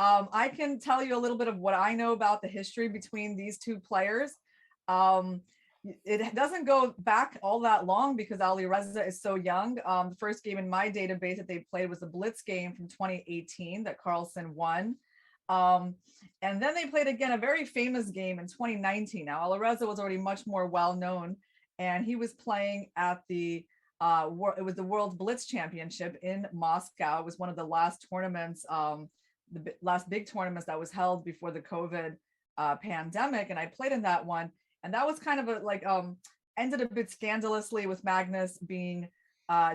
I can tell you a little bit of what I know about the history between these two players. Um, it doesn't go back all that long because Alireza is so young. The first game in my database that they played was the Blitz game from 2018 that Carlsen won. Um, and then they played again a very famous game in 2019. Now, Alireza was already much more well known, and he was playing at the it was the World Blitz Championship in Moscow. It was one of the last tournaments, the last big tournaments that was held before the COVID pandemic, and I played in that one. And that was kind of ended a bit scandalously with Magnus being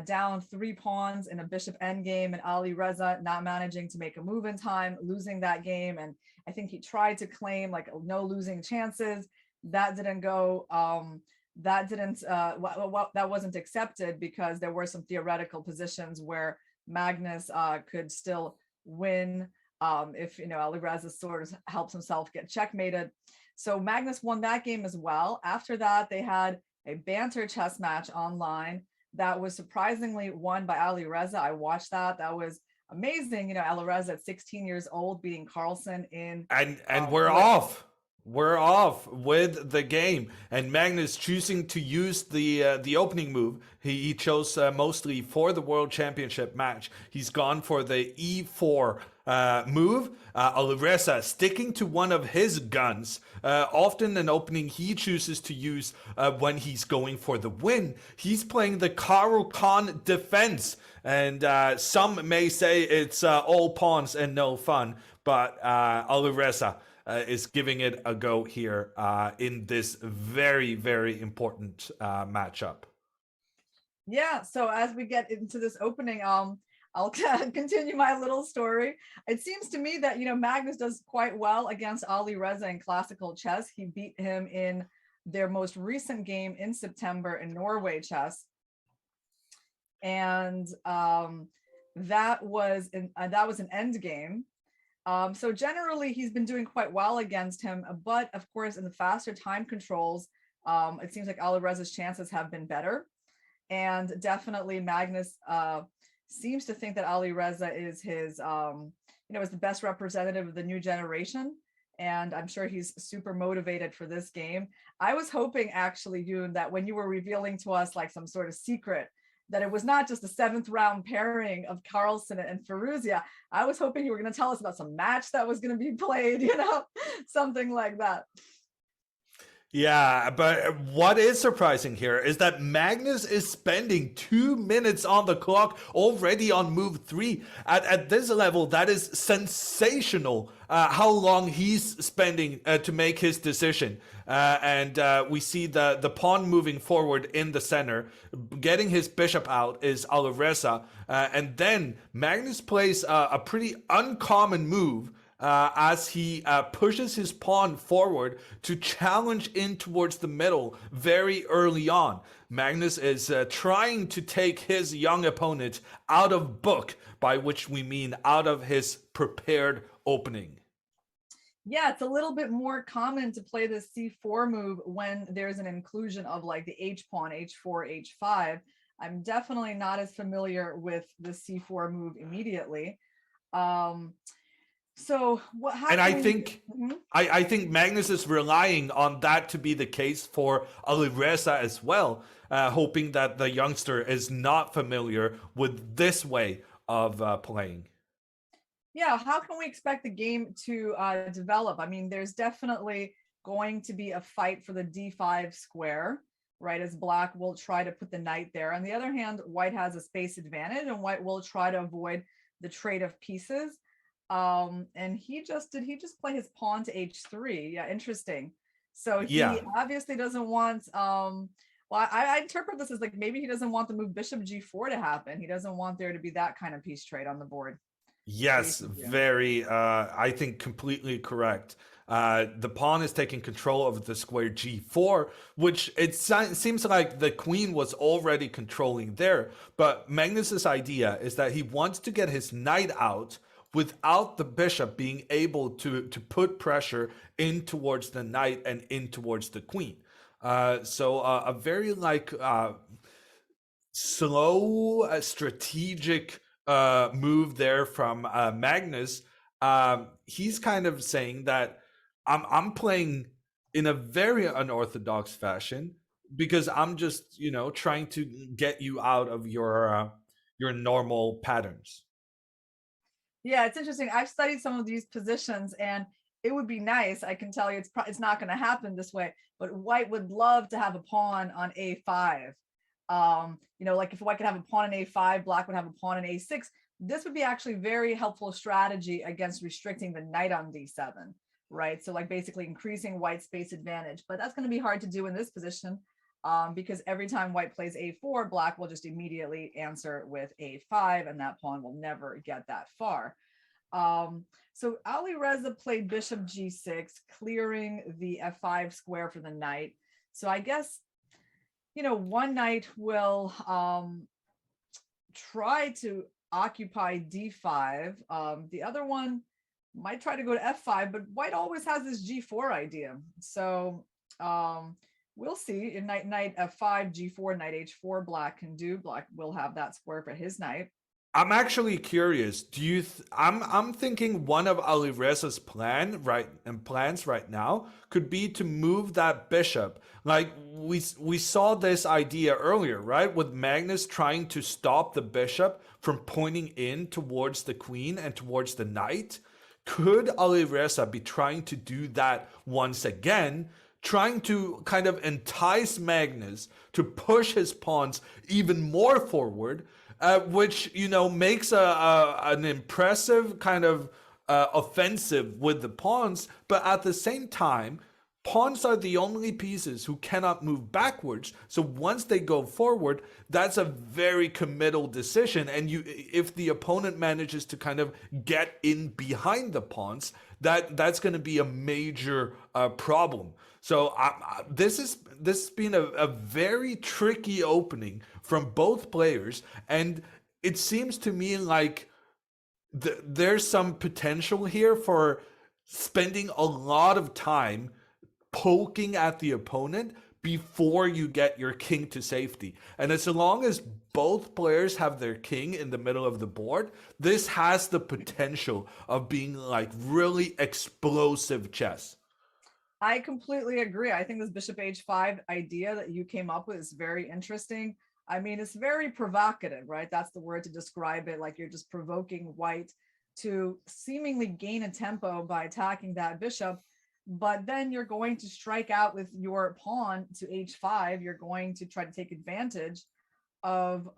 down 3 pawns in a bishop endgame, and Alireza not managing to make a move in time, losing that game. And I think he tried to claim like no losing chances. That didn't go. That wasn't accepted because there were some theoretical positions where Magnus could still win if Alireza sort of helps himself get checkmated. So Magnus won that game as well. After that, they had a banter chess match online that was surprisingly won by Alireza. I watched that. That was amazing. Alireza at 16 years old beating Carlsen in and we're off. We're off with the game, and Magnus choosing to use the opening move. He chose mostly for the World Championship match. He's gone for the E4 move. Alireza sticking to one of his guns. Often an opening he chooses to use when he's going for the win. He's playing the Karo Khan defense, and some may say it's all pawns and no fun, but Alireza is giving it a go here in this very, very important matchup. Yeah, so as we get into this opening, I'll continue my little story. It seems to me that Magnus does quite well against Alireza in classical chess. He beat him in their most recent game in September in Norway chess, and that was an end game. So generally, he's been doing quite well against him, but of course, in the faster time controls, it seems like Alireza's chances have been better. And definitely Magnus seems to think that Alireza is his, is the best representative of the new generation. And I'm sure he's super motivated for this game. I was hoping actually, Yoon, that when you were revealing to us like some sort of secret, that it was not just a 7th round pairing of Carlsen and Firouzja. I was hoping you were going to tell us about some match that was going to be played, something like that. Yeah, but what is surprising here is that Magnus is spending 2 minutes on the clock already on move 3. At this level, that is sensational how long he's spending to make his decision. And we see the pawn moving forward in the center. Getting his bishop out is Alireza. And then Magnus plays a pretty uncommon move as he pushes his pawn forward to challenge in towards the middle very early on. Magnus is trying to take his young opponent out of book, by which we mean out of his prepared opening. Yeah, it's a little bit more common to play the C4 move when there's an inclusion of like the H pawn, H4, H5. I'm definitely not as familiar with the C4 move immediately. So what? And I think I think Magnus is relying on that to be the case for Alireza as well, hoping that the youngster is not familiar with this way of playing. Yeah, how can we expect the game to develop? I mean, there's definitely going to be a fight for the D5 square, right? As Black will try to put the knight there. On the other hand, White has a space advantage, and White will try to avoid the trade of pieces. And did he just play his pawn to H3? Yeah, interesting. So he obviously doesn't want. Well, I interpret this as like maybe he doesn't want the move Bishop G4 to happen. He doesn't want there to be that kind of piece trade on the board. Yes, very, I think completely correct. The pawn is taking control of the square G4, which it seems like the queen was already controlling there. But Magnus's idea is that he wants to get his knight out without the bishop being able to put pressure in towards the knight and in towards the queen. So a very slow, strategic move there from Magnus. he's kind of saying that I'm playing in a very unorthodox fashion because I'm just trying to get you out of your normal patterns. Yeah, it's interesting. I've studied some of these positions, and it would be nice. I can tell you, it's not going to happen this way. But White would love to have a pawn on A5. Like if White could have a pawn on A5, Black would have a pawn on A6. This would be actually very helpful strategy against restricting the knight on D7, right? So like basically increasing White's space advantage. But that's going to be hard to do in this position, because every time White plays A4, Black will just immediately answer with A5, and that pawn will never get that far. So Alireza played bishop G6, clearing the F5 square for the knight. So I guess, one knight will try to occupy D5. The other one might try to go to F5, but White always has this G4 idea. So we'll see. In knight F5, G4, knight H4, Black can do. Black will have that square for his knight. I'm actually curious. Do you? I'm thinking one of Alireza's plans right now could be to move that bishop. Like we saw this idea earlier, right? With Magnus trying to stop the bishop from pointing in towards the queen and towards the knight. Could Alireza be trying to do that once again? Trying to kind of entice Magnus to push his pawns even more forward, which makes an impressive kind of offensive with the pawns, but at the same time, pawns are the only pieces who cannot move backwards. So once they go forward, that's a very committal decision. And if the opponent manages to kind of get in behind the pawns, that's going to be a major problem. So this has been a very tricky opening from both players, and it seems to me like there's some potential here for spending a lot of time poking at the opponent before you get your king to safety. And as long as both players have their king in the middle of the board, this has the potential of being like really explosive chess. I completely agree. I think this bishop h5 idea that you came up with is very interesting. I mean, it's very provocative, right? That's the word to describe it. Like you're just provoking White to seemingly gain a tempo by attacking that bishop. But then you're going to strike out with your pawn to h5. You're going to try to take advantage of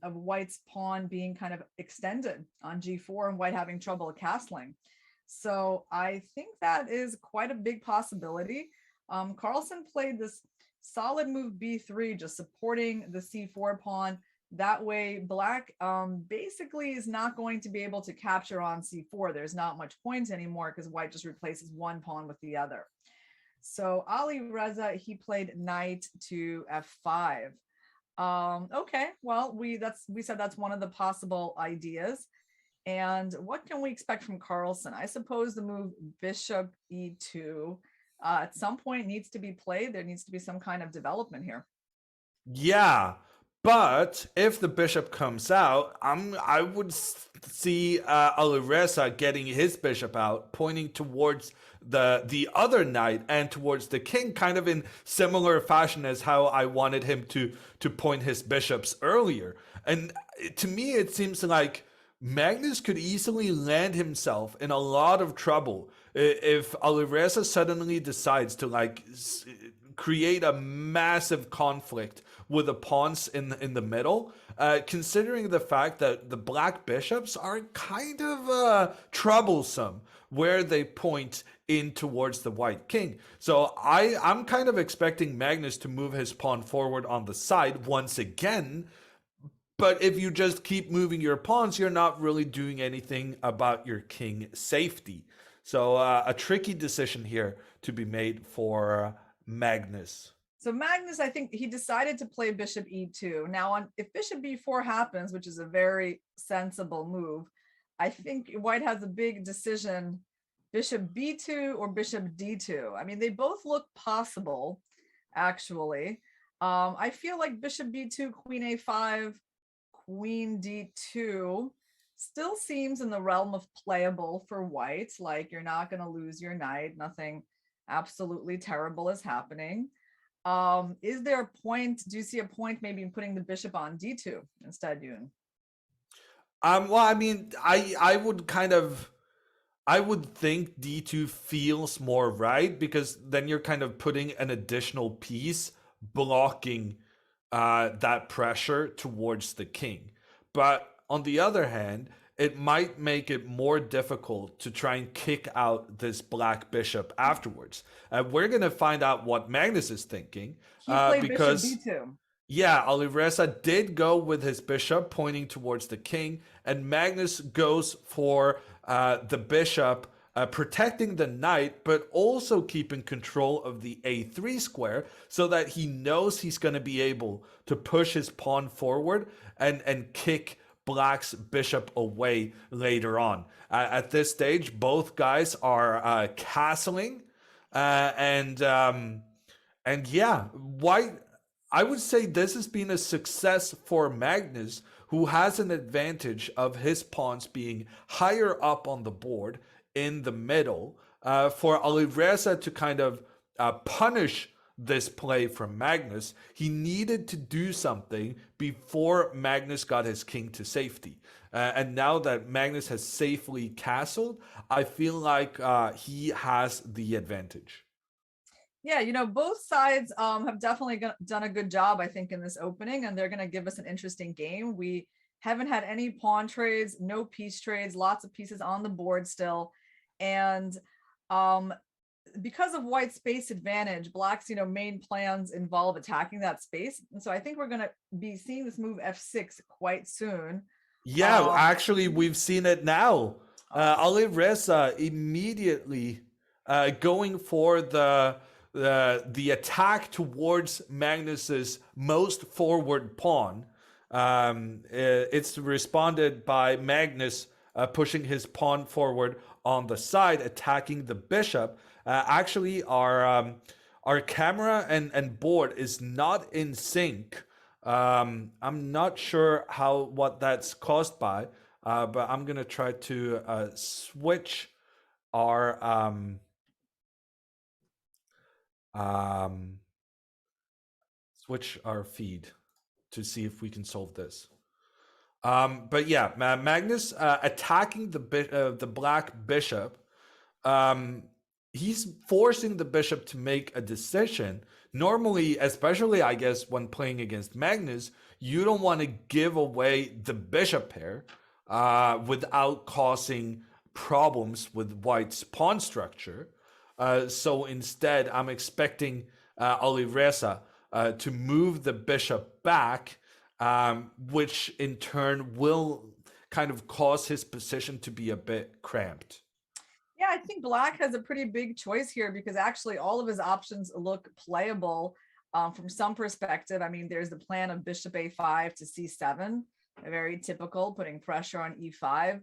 White's pawn being kind of extended on g4 and White having trouble castling. So I think that is quite a big possibility. Carlsen played this solid move b3, just supporting the c4 pawn. That way, Black basically is not going to be able to capture on c4. There's not much point anymore because White just replaces one pawn with the other. So Alireza, he played knight to f5. Okay, well, we said that's one of the possible ideas. And what can we expect from Carlsen? I suppose the move bishop e2 at some point needs to be played. There needs to be some kind of development here. Yeah, but if the bishop comes out, I would see Alireza getting his bishop out, pointing towards the other knight and towards the king, kind of in similar fashion as how I wanted him to point his bishops earlier. And to me, it seems like Magnus could easily land himself in a lot of trouble if Alireza suddenly decides to create a massive conflict with the pawns in the middle, considering the fact that the black bishops are kind of troublesome where they point in towards the white king. So I'm kind of expecting Magnus to move his pawn forward on the side once again. But if you just keep moving your pawns, you're not really doing anything about your king safety. So a tricky decision here to be made for Magnus. So Magnus, I think he decided to play bishop e2. Now, if bishop b4 happens, which is a very sensible move, I think White has a big decision, bishop b2 or bishop d2. I mean, they both look possible, actually. I feel like bishop b2, queen a5, queen d2 still seems in the realm of playable for white. Like you're not going to lose your knight. Nothing absolutely terrible is happening. Is there a point? Do you see a point maybe in putting the bishop on d2 instead, Yoon? Well, I mean, I would kind of, I would think D2 feels more right because then you're kind of putting an additional piece blocking that pressure towards the king. But on the other hand, it might make it more difficult to try and kick out this black bishop afterwards. We're going to find out what Magnus is thinking He played bishop because b2. yeah, Alireza did go with his bishop pointing towards the king, and Magnus goes for the bishop, protecting the knight, but also keeping control of the a3 square so that he knows he's going to be able to push his pawn forward and kick Black's bishop away later on. At this stage, both guys are castling, and yeah, White. I would say this has been a success for Magnus, who has an advantage of his pawns being higher up on the board in the middle. For Alireza to kind of punish this play from Magnus, he needed to do something before Magnus got his king to safety. And now that Magnus has safely castled, I feel like he has the advantage. Yeah, both sides have definitely done a good job, I think, in this opening, and they're going to give us an interesting game. We haven't had any pawn trades, no piece trades, lots of pieces on the board still. And because of white's space advantage, black's, main plans involve attacking that space. And so I think we're going to be seeing this move f6 quite soon. Yeah, actually, we've seen it now. Alireza immediately going for the attack towards Magnus's most forward pawn. It's responded by Magnus pushing his pawn forward on the side, attacking the bishop. Actually, our camera and board is not in sync. I'm not sure what that's caused by, but I'm gonna try to switch our switch our feed to see if we can solve this. But yeah, Magnus attacking the black bishop. He's forcing the bishop to make a decision. Normally, especially I guess when playing against Magnus, you don't want to give away the bishop pair without causing problems with white's pawn structure. So instead, I'm expecting Alireza to move the bishop back, which in turn will kind of cause his position to be a bit cramped. Yeah, I think black has a pretty big choice here because actually all of his options look playable from some perspective. I mean, there's the plan of bishop a5 to c7, very typical, putting pressure on e5.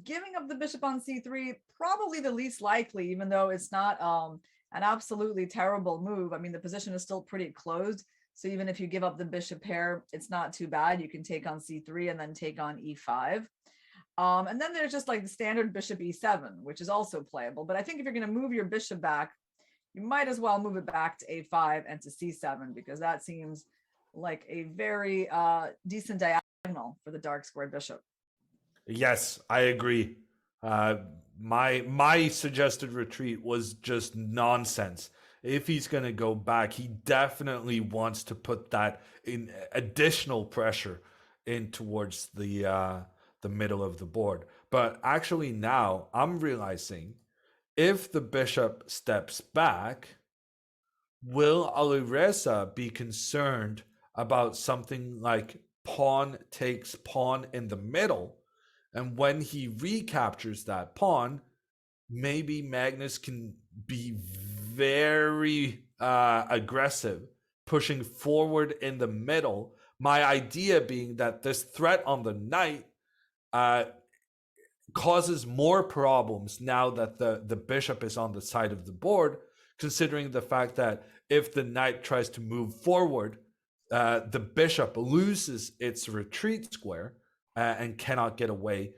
Giving up the bishop on c3, probably the least likely, even though it's not an absolutely terrible move. I mean, the position is still pretty closed. So even if you give up the bishop pair, it's not too bad. You can take on c3 and then take on e5. And then there's just like the standard bishop e7, which is also playable. But I think if you're going to move your bishop back, you might as well move it back to a5 and to c7, because that seems like a very decent diagonal for the dark squared bishop. Yes, I agree. My suggested retreat was just nonsense. If he's going to go back, he definitely wants to put that in additional pressure in towards the middle of the board. But actually now I'm realizing if the bishop steps back, will Alireza be concerned about something like pawn takes pawn in the middle? And when he recaptures that pawn, maybe Magnus can be very aggressive, pushing forward in the middle. My idea being that this threat on the knight causes more problems now that the bishop is on the side of the board, considering the fact that if the knight tries to move forward, the bishop loses its retreat square, and cannot get away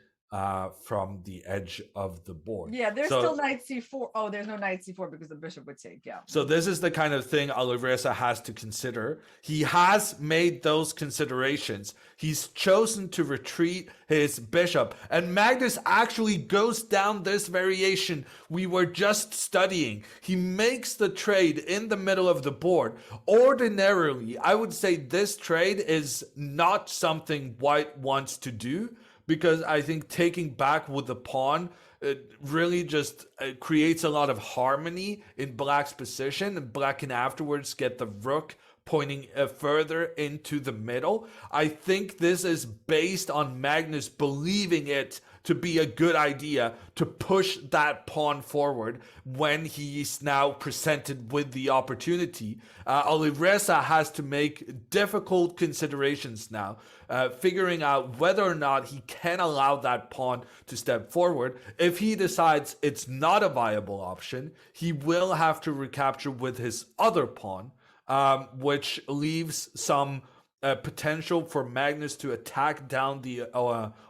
from the edge of the board. Yeah, there's So still knight c4. Oh, there's no knight c4 because the bishop would take. Yeah. so this is the kind of thing Alireza has to consider. He has made those considerations. He's chosen to retreat his bishop. And Magnus actually goes down this variation we were just studying. He makes the trade in the middle of the board. Ordinarily, I would say this trade is not something White wants to do, because I think taking back with the pawn, it really just creates a lot of harmony in Black's position, and Black can afterwards get the rook pointing further into the middle. I think this is based on Magnus believing it to be a good idea to push that pawn forward when he's now presented with the opportunity. Alireza has to make difficult considerations now, figuring out whether or not he can allow that pawn to step forward. If he decides it's not a viable option, he will have to recapture with his other pawn, which leaves some potential for Magnus to attack down the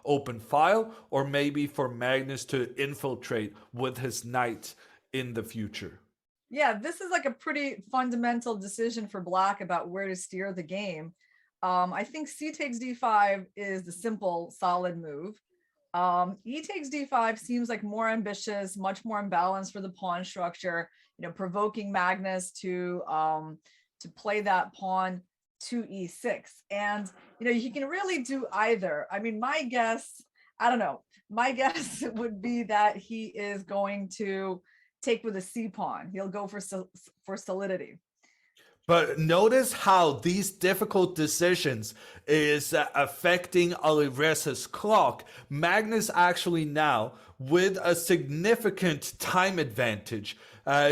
open file, or maybe for Magnus to infiltrate with his knight in the future. Yeah, this is like a pretty fundamental decision for Black about where to steer the game. I think c takes d5 is the simple, solid move. E takes d5 seems like more ambitious, much more imbalanced for the pawn structure, provoking Magnus to play that pawn to e6. And, he can really do either. I mean, my guess, I don't know, my guess would be that he is going to take with a c pawn. He'll go for solidity. But notice how these difficult decisions is affecting Alireza's clock. Magnus actually now with a significant time advantage.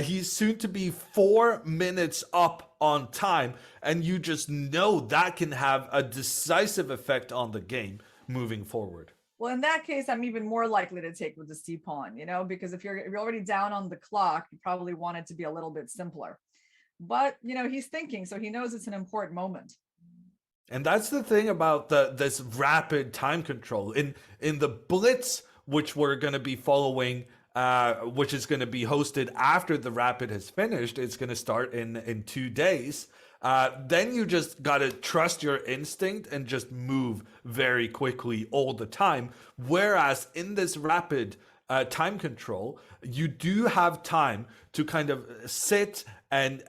He's soon to be 4 minutes up on time, and you just know that can have a decisive effect on the game moving forward. Well, in that case, I'm even more likely to take with the c pawn, because if you're already down on the clock, you probably want it to be a little bit simpler. But, he's thinking, so he knows it's an important moment. And that's the thing about this rapid time control. In the Blitz, which we're going to be following, which is going to be hosted after the Rapid has finished, it's going to start in 2 days. Then you just got to trust your instinct and just move very quickly all the time. Whereas in this Rapid time control, you do have time to kind of sit and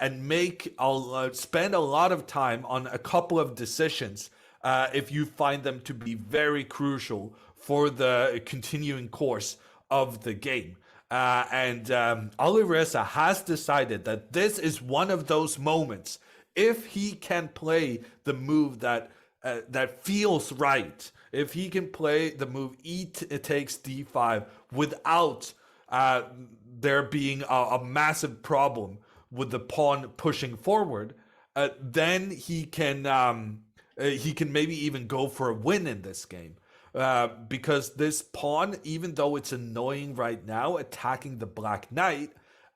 spend a lot of time on a couple of decisions if you find them to be very crucial for the continuing course of the game. And Alireza has decided that this is one of those moments. If he can play the move that feels right, if he can play the move it takes d5 without there being a massive problem with the pawn pushing forward, then he can maybe even go for a win in this game. Because this pawn, even though it's annoying right now, attacking the Black Knight,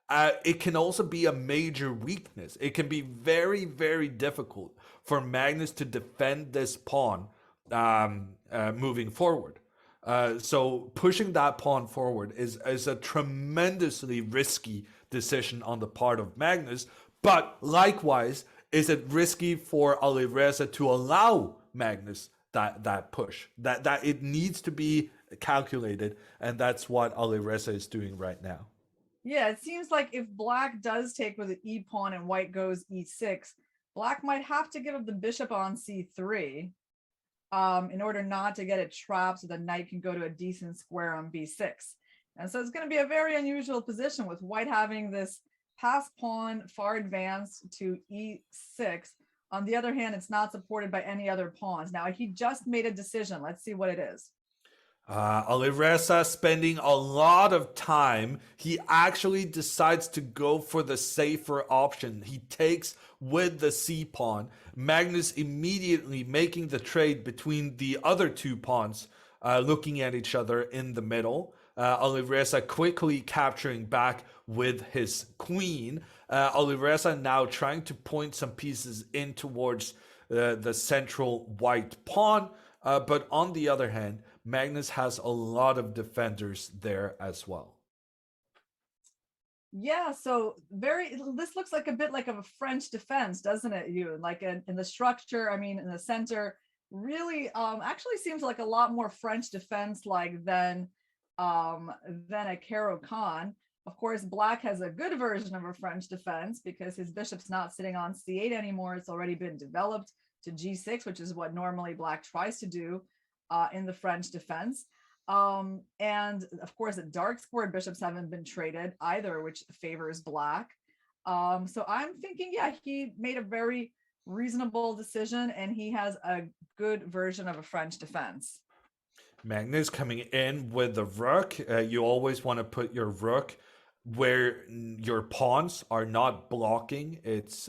it can also be a major weakness. It can be very, very difficult for Magnus to defend this pawn moving forward. So pushing that pawn forward is a tremendously risky decision on the part of Magnus. But likewise, is it risky for Alireza to allow Magnus that push? That it needs to be calculated, and that's what Alireza is doing right now. Yeah, it seems like if Black does take with an e pawn and White goes e6, Black might have to give up the bishop on c3 in order not to get it trapped, so the knight can go to a decent square on b6. And so it's going to be a very unusual position with White having this pass pawn far advanced to e6. On the other hand, it's not supported by any other pawns. Now, he just made a decision. Let's see what it is. Alireza spending a lot of time. He actually decides to go for the safer option. He takes with the c pawn. Magnus immediately making the trade between the other two pawns, looking at each other in the middle. Alireza quickly capturing back with his queen. Alireza now trying to point some pieces in towards the central White pawn. But on the other hand, Magnus has a lot of defenders there as well. Yeah, so this looks like a bit like of a French defense, doesn't it? You like in the structure, I mean, in the center, really actually seems like a lot more French defense like than a Caro Kann. Of course, Black has a good version of a French defense because his bishop's not sitting on c8 anymore. It's already been developed to g6, which is what normally Black tries to do in the French defense. And of course, the dark squared bishops haven't been traded either, which favors Black. So I'm thinking, yeah, he made a very reasonable decision and he has a good version of a French defense. Magnus coming in with the rook. You always want to put your rook where your pawns are not blocking its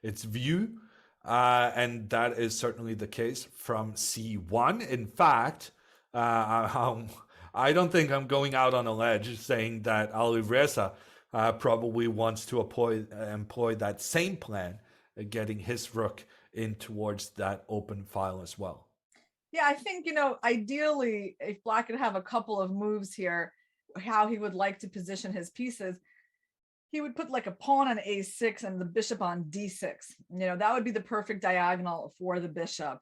view. And that is certainly the case from c1. In fact, I don't think I'm going out on a ledge saying that Alireza probably wants to employ that same plan, getting his rook in towards that open file as well. Yeah, I think, ideally, if Black could have a couple of moves here, how he would like to position his pieces, he would put like a pawn on a6 and the bishop on d6. That would be the perfect diagonal for the bishop.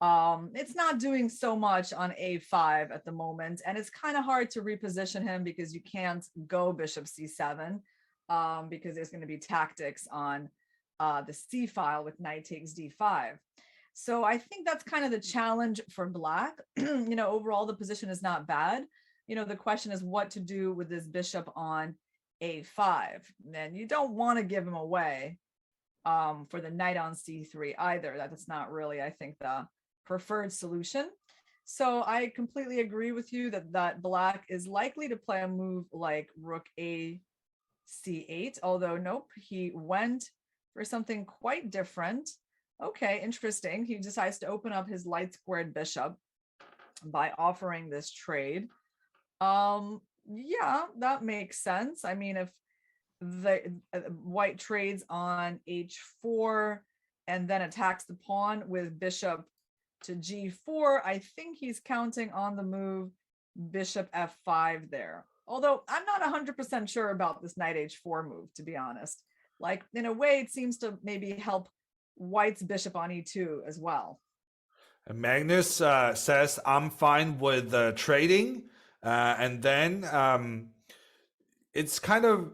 It's not doing so much on a5 at the moment, and it's kind of hard to reposition him because you can't go bishop c7 because there's going to be tactics on the c file with knight takes d5. So I think that's kind of the challenge for Black. Overall, the position is not bad. The question is what to do with this bishop on a5. And you don't want to give him away for the knight on c3 either. That's not really, I think, the preferred solution. So I completely agree with you that Black is likely to play a move like rook a c8, although nope, he went for something quite different. Okay, interesting. He decides to open up his light squared bishop by offering this trade. Yeah, that makes sense. I mean, if the white trades on h4 and then attacks the pawn with bishop to g4, I think he's counting on the move bishop f5 there. Although I'm not 100% sure about this knight h4 move, to be honest. Like, in a way, it seems to maybe help White's bishop on e2 as well. Magnus says, I'm fine with trading. And then it's kind of...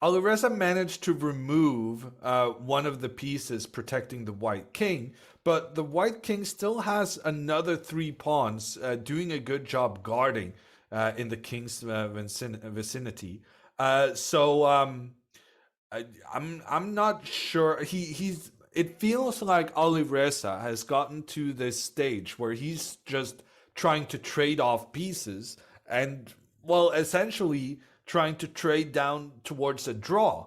Alireza managed to remove one of the pieces protecting the white king, but the white king still has another 3 pawns doing a good job guarding in the king's vicinity. I'm not sure. It feels like Alireza has gotten to this stage where he's just trying to trade off pieces and, well, essentially trying to trade down towards a draw.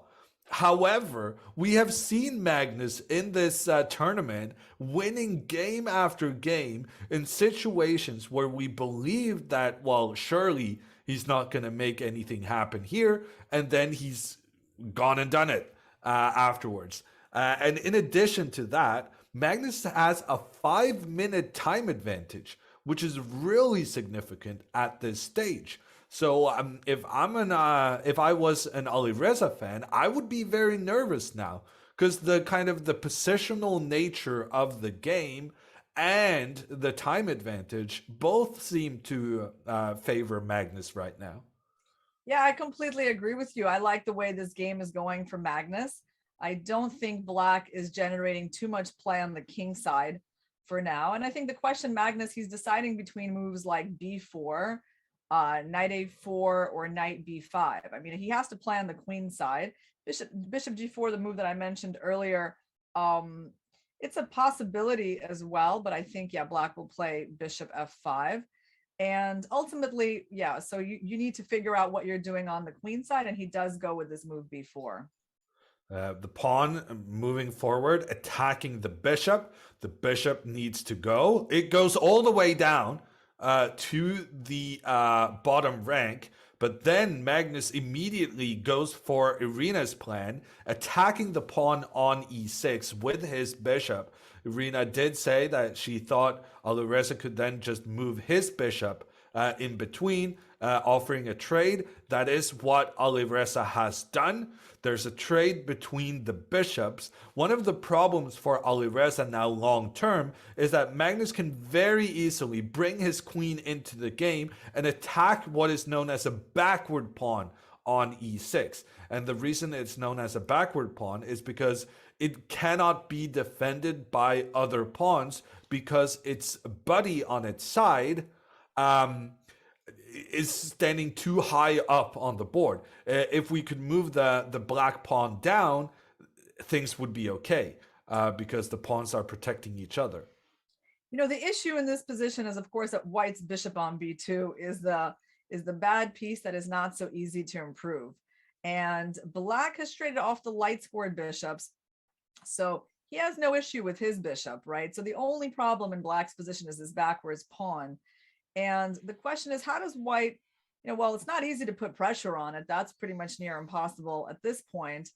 However, we have seen Magnus in this tournament winning game after game in situations where we believe that, well, surely he's not going to make anything happen here, and then he's gone and done it afterwards. And in addition to that, Magnus has a 5-minute time advantage, which is really significant at this stage. So if I was an Alireza fan, I would be very nervous now because the positional nature of the game and the time advantage both seem to favor Magnus right now. Yeah, I completely agree with you. I like the way this game is going for Magnus. I don't think Black is generating too much play on the king side for now. And I think the question Magnus, he's deciding between moves like b4, knight a4, or knight b5. I mean, he has to play on the queen side. Bishop g4, the move that I mentioned earlier, it's a possibility as well. But I think, yeah, Black will play bishop f5. And ultimately, yeah, so you need to figure out what you're doing on the queen side. And he does go with this move b4. The pawn moving forward, attacking the bishop. The bishop needs to go. It goes all the way down to the bottom rank. But then Magnus immediately goes for Irina's plan, attacking the pawn on e6 with his bishop, Irina did say that she thought Alireza could then just move his bishop in between, offering a trade. That is what Alireza has done. There's a trade between the bishops. One of the problems for Alireza now long term is that Magnus can very easily bring his queen into the game and attack what is known as a backward pawn on e6. And the reason it's known as a backward pawn is because it cannot be defended by other pawns because its buddy on its side is standing too high up on the board. If we could move the black pawn down, things would be okay because the pawns are protecting each other. You know, the issue in this position is, of course, that white's bishop on b2 is the bad piece that is not so easy to improve. And black has traded off the light squared bishops, so he has no issue with his bishop, right? So the only problem in black's position is this backwards pawn. And the question is, how does white, well, it's not easy to put pressure on it. That's pretty much near impossible at this point.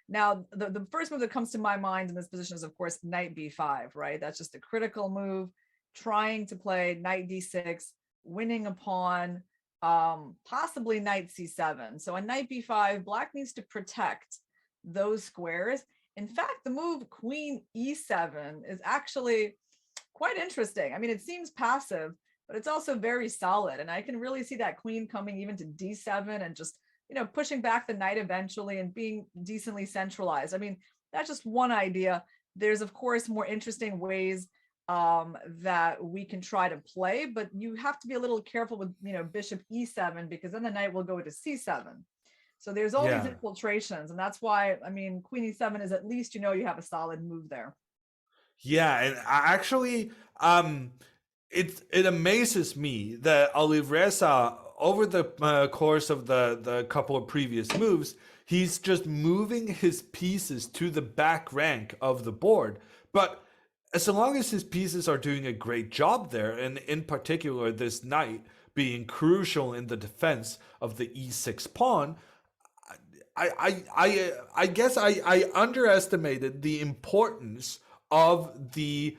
Now, the first move that comes to my mind in this position is, of course, knight b5, right? That's just a critical move, trying to play knight d6, winning a pawn, possibly knight c7. So on knight b5, black needs to protect those squares. In fact, the move queen e7 is actually quite interesting. I mean, it seems passive, but it's also very solid. And I can really see that queen coming even to d7 and just, pushing back the knight eventually and being decently centralized. I mean, that's just one idea. There's, of course, more interesting ways that we can try to play, but you have to be a little careful with, bishop e7, because then the knight will go to c7. So there's all these infiltrations, and that's why, I mean, queen e7 is at least, you have a solid move there. Yeah, and actually, it amazes me that Alireza, over the course of the couple of previous moves, he's just moving his pieces to the back rank of the board. But as long as his pieces are doing a great job there, and in particular this knight being crucial in the defense of the e6 pawn, I guess I underestimated the importance of the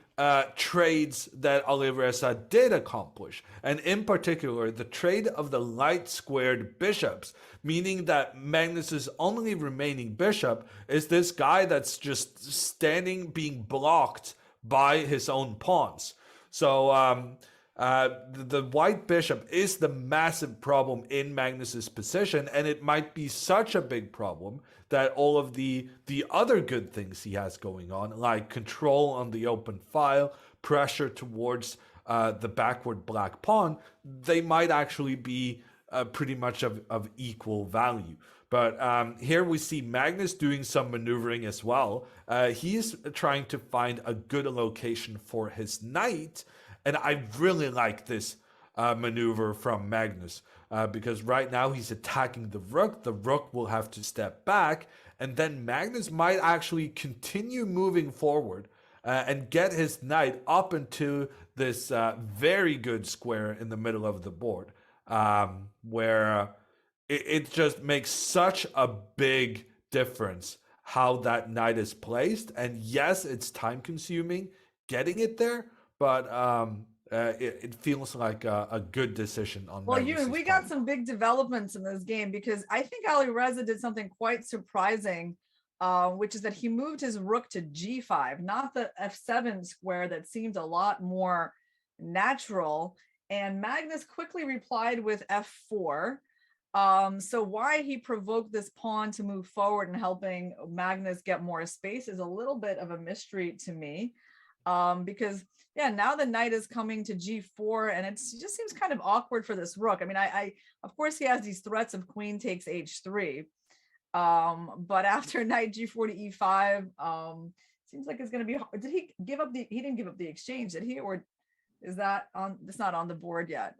trades that Alireza did accomplish, and in particular the trade of the light squared bishops, meaning that Magnus's only remaining bishop is this guy that's just standing, being blocked by his own pawns. So the white bishop is the massive problem in Magnus's position, and it might be such a big problem that all of the other good things he has going on, like control on the open file, pressure towards the backward black pawn, they might actually be pretty much of equal value. But here we see Magnus doing some maneuvering as well. He's trying to find a good location for his knight, and I really like this maneuver from Magnus because right now he's attacking the rook. The rook will have to step back, and then Magnus might actually continue moving forward and get his knight up into this very good square in the middle of the board, where it just makes such a big difference how that knight is placed. And yes, it's time consuming getting it there, but it feels like a good decision on Magnus's we part. got some big developments in this game, because I think Alireza did something quite surprising, which is that he moved his rook to g5, not the f7 square that seemed a lot more natural. And Magnus quickly replied with f4. So why he provoked this pawn to move forward and helping Magnus get more space is a little bit of a mystery to me, because now the knight is coming to g4, and it just seems kind of awkward for this rook. I mean, I of course he has these threats of queen takes h3, but after knight g4 to e5, seems like it's going to be hard. Did he give up he didn't give up the exchange, did he? Or is that on, it's not on the board yet?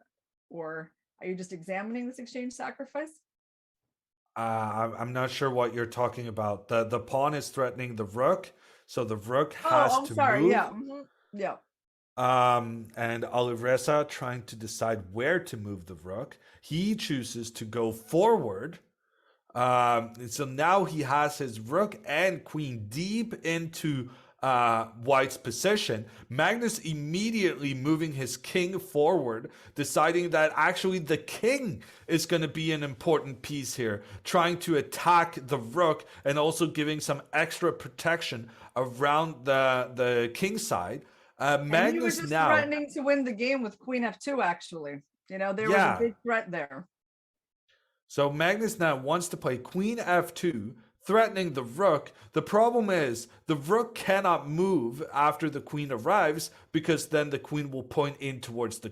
Or are you just examining this exchange sacrifice? I'm not sure what you're talking about. The pawn is threatening the rook, so the rook has to move. Yeah. Yeah. And Alireza trying to decide where to move the rook. He chooses to go forward. So now he has his rook and queen deep into White's position, Magnus immediately moving his king forward, deciding that actually the king is going to be an important piece here, trying to attack the rook and also giving some extra protection around the king side. And he was Magnus just now, threatening to win the game with queen f2, actually. There was a yeah. big threat there. So Magnus now wants to play queen f2, threatening the rook. The problem is the rook cannot move after the queen arrives because then the queen will point in towards the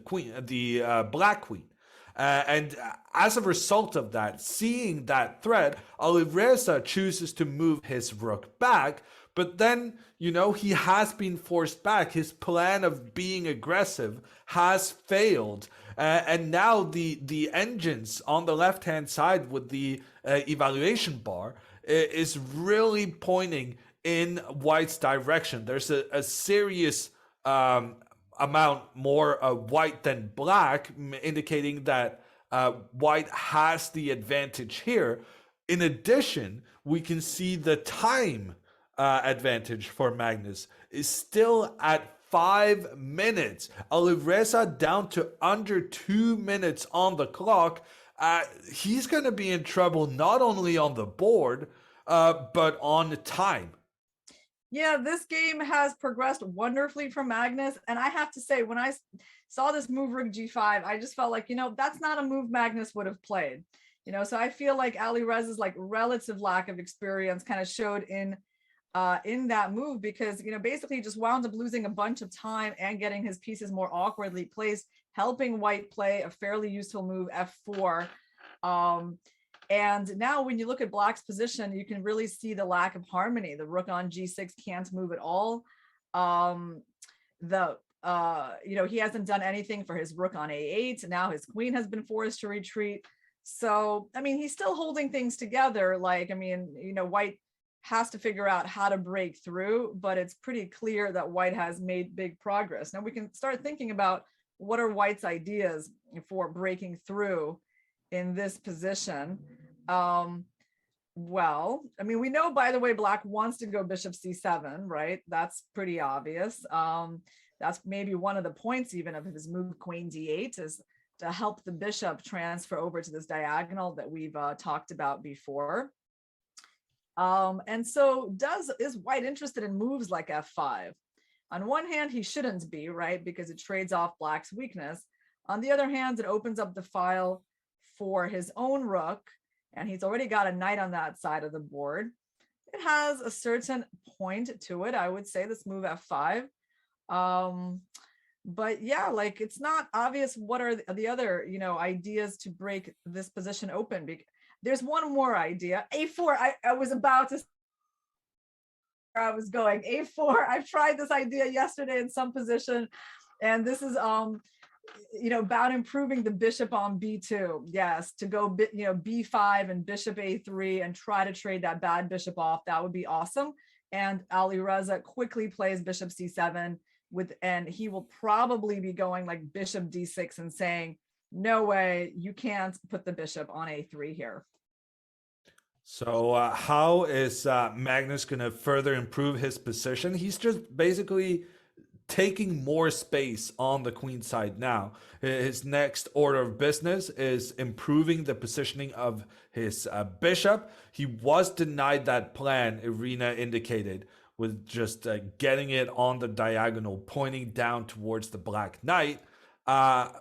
black queen. And as a result of that, seeing that threat, Alireza chooses to move his rook back. But then, he has been forced back. His plan of being aggressive has failed. And now the engines on the left-hand side with the evaluation bar is really pointing in White's direction. There's a serious amount more white than black, indicating that White has the advantage here. In addition, we can see the time advantage for Magnus is still at 5 minutes. Alireza down to under 2 minutes on the clock. He's going to be in trouble not only on the board, but on time. Yeah, this game has progressed wonderfully for Magnus. And I have to say, when I saw this move rook g5, I just felt like, that's not a move Magnus would have played. So I feel like Alireza's relative lack of experience kind of showed in that move, because basically he just wound up losing a bunch of time and getting his pieces more awkwardly placed, helping White play a fairly useful move f4. And now when you look at Black's position, you can really see the lack of harmony. The rook on g6 can't move at all. He hasn't done anything for his rook on a8. Now his queen has been forced to retreat. So, he's still holding things together. White has to figure out how to break through, but it's pretty clear that White has made big progress. Now we can start thinking about what are White's ideas for breaking through in this position. We know, by the way, Black wants to go bishop c7, right? That's pretty obvious. That's maybe one of the points even of his move queen d8, is to help the bishop transfer over to this diagonal that we've talked about before. And so is White interested in moves like f5? On one hand, he shouldn't be, right? Because it trades off Black's weakness. On the other hand, it opens up the file for his own rook, and he's already got a knight on that side of the board. It has a certain point to it, I would say, this move f5. But yeah, it's not obvious what are the other, ideas to break this position open. There's one more idea, a4. I was about to, where I was going, a4. I've tried this idea yesterday in some position, and this is about improving the bishop on b2. Yes, to go b5 and bishop a3 and try to trade that bad bishop off. That would be awesome. And Alireza quickly plays bishop c7 and he will probably be going bishop d6 and saying, no way, you can't put the bishop on a3 here. So how is Magnus going to further improve his position? He's just basically taking more space on the queen side now. His next order of business is improving the positioning of his bishop. He was denied that plan, Irina indicated, with just getting it on the diagonal, pointing down towards the black knight. That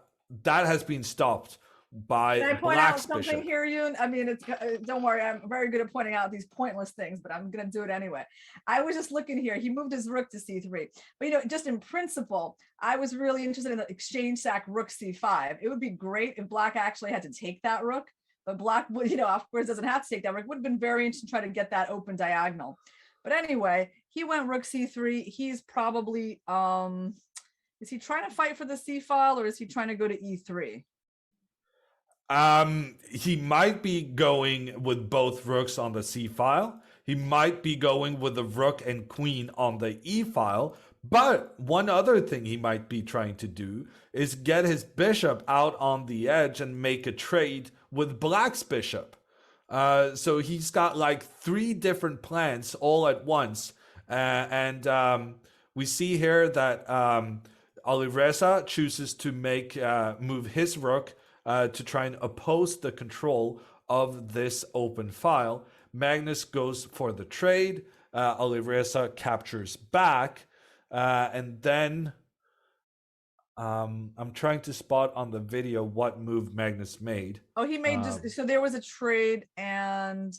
has been stopped by Can I point Black's out something bishop. here, Yoon? Don't worry, I'm very good at pointing out these pointless things, but I'm going to do it anyway. I was just looking here. He moved his rook to c3. But, just in principle, I was really interested in the exchange sack rook c5. It would be great if Black actually had to take that rook, but Black, of course, doesn't have to take that rook. It would have been very interesting to try to get that open diagonal. But anyway, he went rook c3. He's probably, is he trying to fight for the c file, or is he trying to go to e3? He might be going with both rooks on the c file. He might be going with the rook and queen on the e file. But one other thing he might be trying to do is get his bishop out on the edge and make a trade with Black's bishop. So he's got 3 different plans all at once. And we see here that Alireza chooses to move his rook to try and oppose the control of this open file. Magnus goes for the trade. Alireza captures back, and then I'm trying to spot on the video what move Magnus made. Oh, he made so there was a trade, and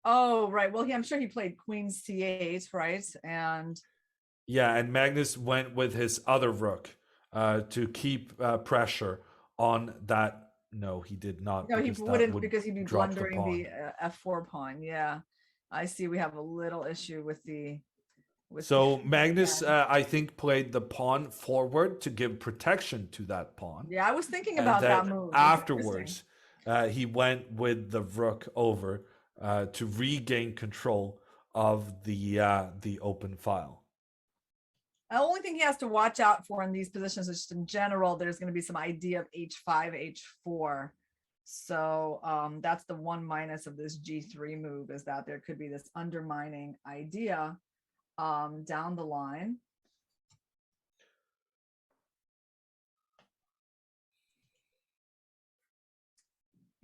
oh right, well I'm sure he played queen c8, right? And yeah, and Magnus went with his other rook to keep pressure on that. No, he did not. No, he wouldn't, because he'd be blundering the f4 pawn. Yeah, I see. We have a little issue with the. So Magnus, I think, played the pawn forward to give protection to that pawn. Yeah, I was thinking about that move. Afterwards, he went with the rook over to regain control of the open file. The only thing he has to watch out for in these positions is just in general, there's going to be some idea of h5, h4. So that's the one minus of this g3 move, is that there could be this undermining idea down the line.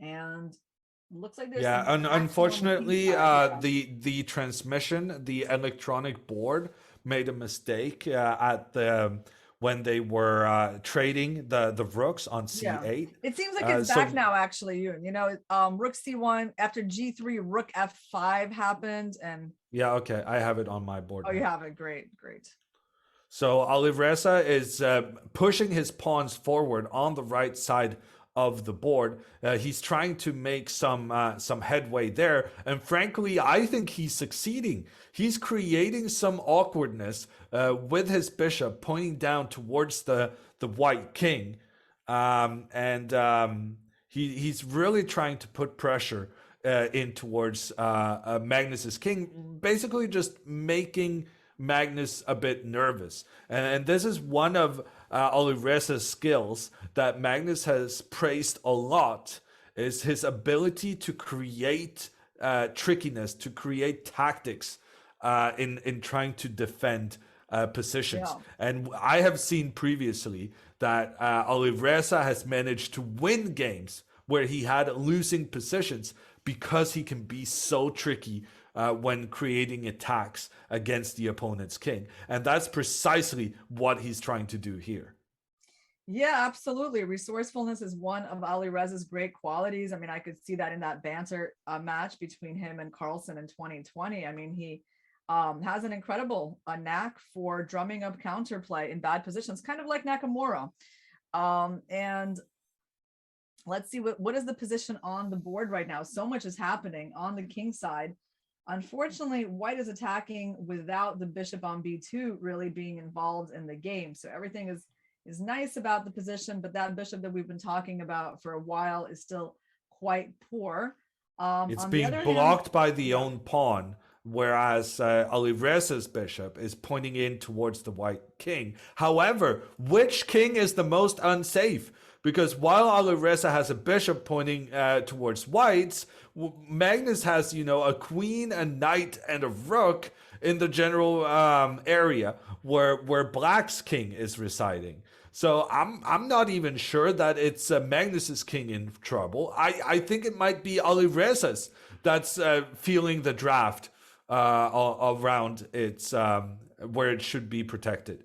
And looks like there's unfortunately the transmission, the electronic board, made a mistake when they were trading the rooks on c8. Yeah. It seems like it's back now, actually. You know, rook c1 after g3, rook f5 happened, and yeah, okay, I have it on my board. Oh, now. You have it. Great. So Alireza is pushing his pawns forward on the right side of the board. He's trying to make some headway there, and frankly, I think he's succeeding. He's creating some awkwardness with his bishop pointing down towards the white king, and he's really trying to put pressure in towards Magnus's king, basically just making Magnus a bit nervous. And this is one of Alireza's skills that Magnus has praised a lot, is his ability to create trickiness, to create tactics in trying to defend positions. Yeah. And I have seen previously that Alireza has managed to win games where he had losing positions because he can be so tricky when creating attacks against the opponent's king. And that's precisely what he's trying to do here. Yeah, absolutely. Resourcefulness is one of Alireza's great qualities. I mean, I could see that in that banter match between him and Carlsen in 2020. I mean, he has an incredible knack for drumming up counterplay in bad positions, kind of like Nakamura. And let's see, what is the position on the board right now? So much is happening on the king side. Unfortunately, white is attacking without the bishop on b2 really being involved in the game. So everything is nice about the position, but that bishop that we've been talking about for a while is still quite poor. It's being blocked by the own pawn, whereas Alireza's bishop is pointing in towards the white king. However, which king is the most unsafe? Because while Alireza has a bishop pointing towards whites, Magnus has, a queen, a knight, and a rook in the general area where black's king is residing. So I'm not even sure that it's Magnus's king in trouble. I think it might be Alireza's that's feeling the draft around its where it should be protected.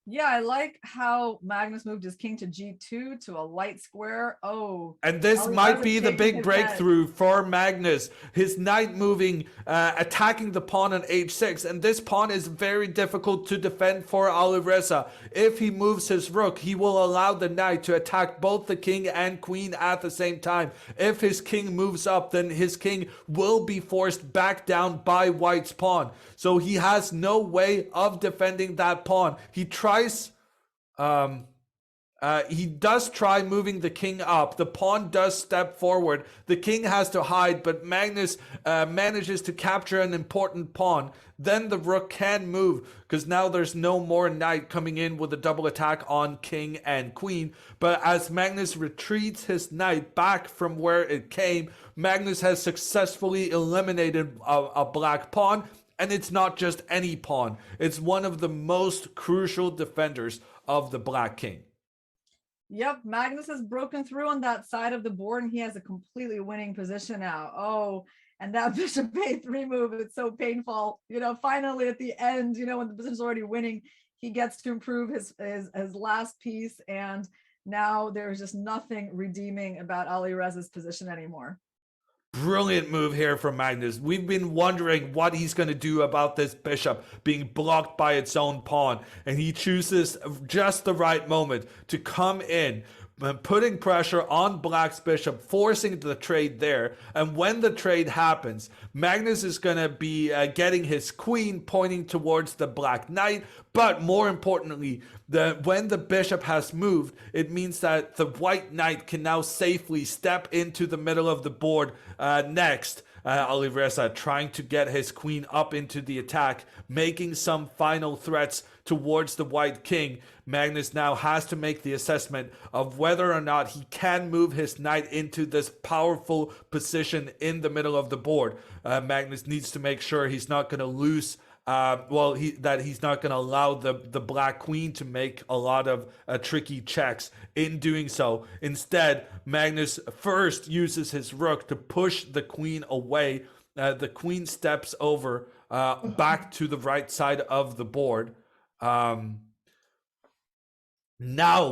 Yeah, I like how Magnus moved his king to g2 to a light square. Oh, and this might be the big breakthrough for Magnus. His knight moving, attacking the pawn on h6, and this pawn is very difficult to defend for Alireza. If he moves his rook, he will allow the knight to attack both the king and queen at the same time. If his king moves up, then his king will be forced back down by white's pawn. So he has no way of defending that pawn. He does try moving the king up. The pawn does step forward. The king has to hide, but Magnus manages to capture an important pawn. Then the rook can move, because now there's no more knight coming in with a double attack on king and queen. But as Magnus retreats his knight back from where it came, Magnus has successfully eliminated a black pawn. And it's not just any pawn. It's one of the most crucial defenders of the Black King. Yep, Magnus has broken through on that side of the board and he has a completely winning position now. Oh, and that bishop a3 move, it's so painful. Finally at the end, when the position's already winning, he gets to improve his last piece, and now there's just nothing redeeming about Alireza's position anymore. Brilliant move here from Magnus. We've been wondering what he's going to do about this bishop being blocked by its own pawn, and he chooses just the right moment to come in, putting pressure on Black's bishop, forcing the trade there. And when the trade happens, Magnus is going to be getting his queen pointing towards the Black knight. But more importantly, when the bishop has moved, it means that the White knight can now safely step into the middle of the board next. Alireza trying to get his queen up into the attack, making some final threats towards the White king. Magnus now has to make the assessment of whether or not he can move his knight into this powerful position in the middle of the board. Magnus needs to make sure he's not going to lose that he's not going to allow the Black queen to make a lot of tricky checks. In doing so, instead, Magnus first uses his rook to push the queen away. The queen steps over back to the right side of the board. Now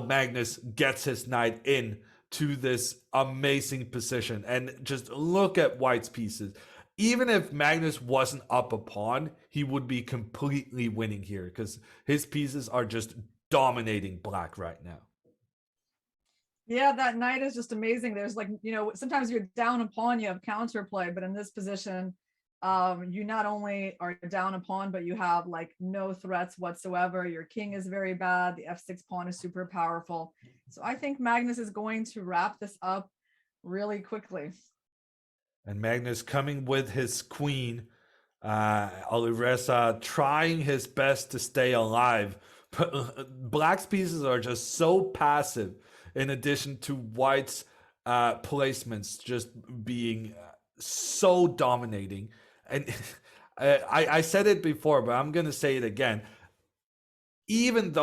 Magnus gets his knight in to this amazing position, and just look at White's pieces. Even if Magnus wasn't up a pawn, he would be completely winning here because his pieces are just dominating Black right now. Yeah, that knight is just amazing. There's sometimes you're down a pawn, you have counterplay, but in this position, you not only are down a pawn, but you have no threats whatsoever. Your king is very bad. The f6 pawn is super powerful. So I think Magnus is going to wrap this up really quickly. And Magnus coming with his queen. Alireza trying his best to stay alive. But Black's pieces are just so passive, in addition to White's placements just being so dominating. And I said it before, but I'm going to say it again. Even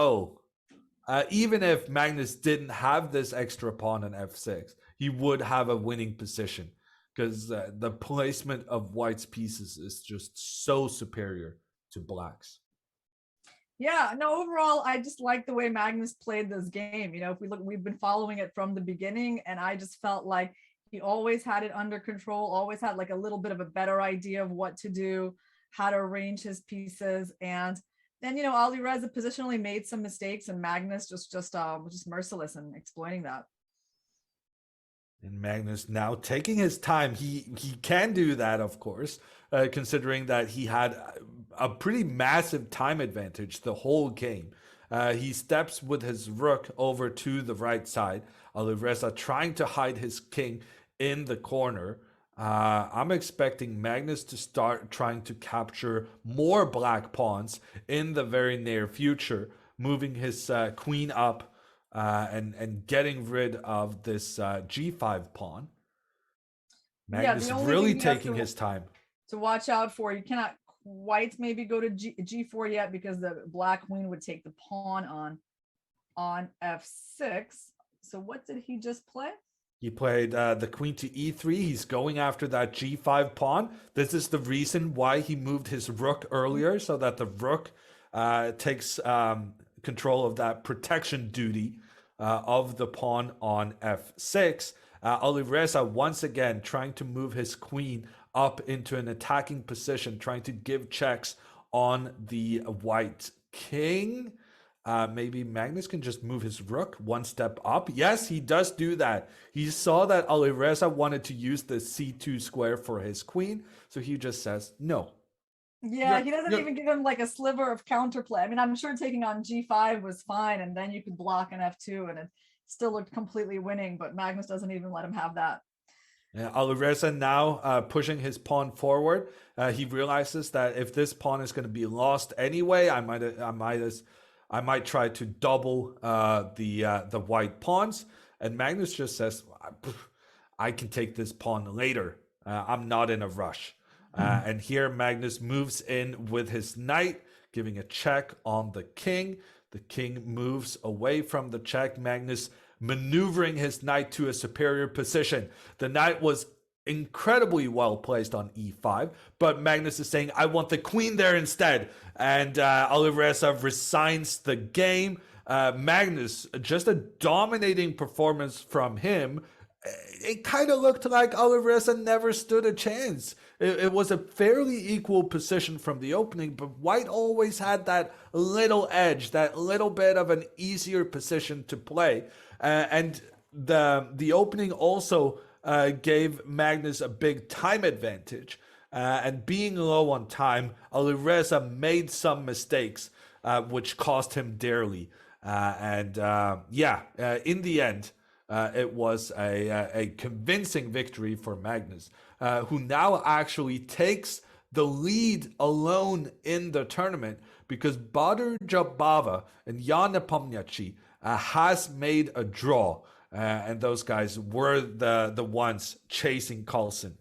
if Magnus didn't have this extra pawn on f6, he would have a winning position, because the placement of White's pieces is just so superior to Black's. Yeah, no, overall, I just like the way Magnus played this game. If we look, we've been following it from the beginning, and I just felt like he always had it under control, always had a little bit of a better idea of what to do, how to arrange his pieces. And then, Alireza positionally made some mistakes, and Magnus was just merciless in exploiting that. And Magnus now taking his time. He can do that, of course, considering that he had a pretty massive time advantage the whole game. He steps with his rook over to the right side. Alireza trying to hide his king in the corner. I'm expecting Magnus to start trying to capture more Black pawns in the very near future, moving his queen up and getting rid of this g5 pawn. Magnus really taking his time to watch out for. You cannot quite maybe go to g4 yet, because the Black queen would take the pawn on f6. So what did he just play? He played the queen to e3. He's going after that g5 pawn. This is the reason why he moved his rook earlier, so that the rook takes control of that protection duty of the pawn on f6. Alireza once again trying to move his queen up into an attacking position, trying to give checks on the White king. Maybe Magnus can just move his rook one step up. Yes, he does do that. He saw that Alireza wanted to use the c2 square for his queen, so he just says no. Yeah, he doesn't even give him a sliver of counterplay. I mean, I'm sure taking on g5 was fine, and then you could block an f2 and it still looked completely winning, but Magnus doesn't even let him have that. Alireza now pushing his pawn forward. He realizes that if this pawn is going to be lost anyway, I might try to double the White pawns. And Magnus just says, I can take this pawn later. I'm not in a rush. And here Magnus moves in with his knight, giving a check on the king. The king moves away from the check. Magnus maneuvering his knight to a superior position. The knight was incredibly well placed on e5, but Magnus is saying, I want the queen there instead. And Alireza resigns the game. Magnus, just a dominating performance from him. It kind of looked like Alireza never stood a chance. It was a fairly equal position from the opening, but White always had that little edge, that little bit of an easier position to play. And the opening also gave Magnus a big time advantage. And being low on time, Alireza made some mistakes, which cost him dearly. In the end, it was a convincing victory for Magnus, who now actually takes the lead alone in the tournament because Badr Jabava and Jan Nepomniachtchi has made a draw. And those guys were the ones chasing Carlsen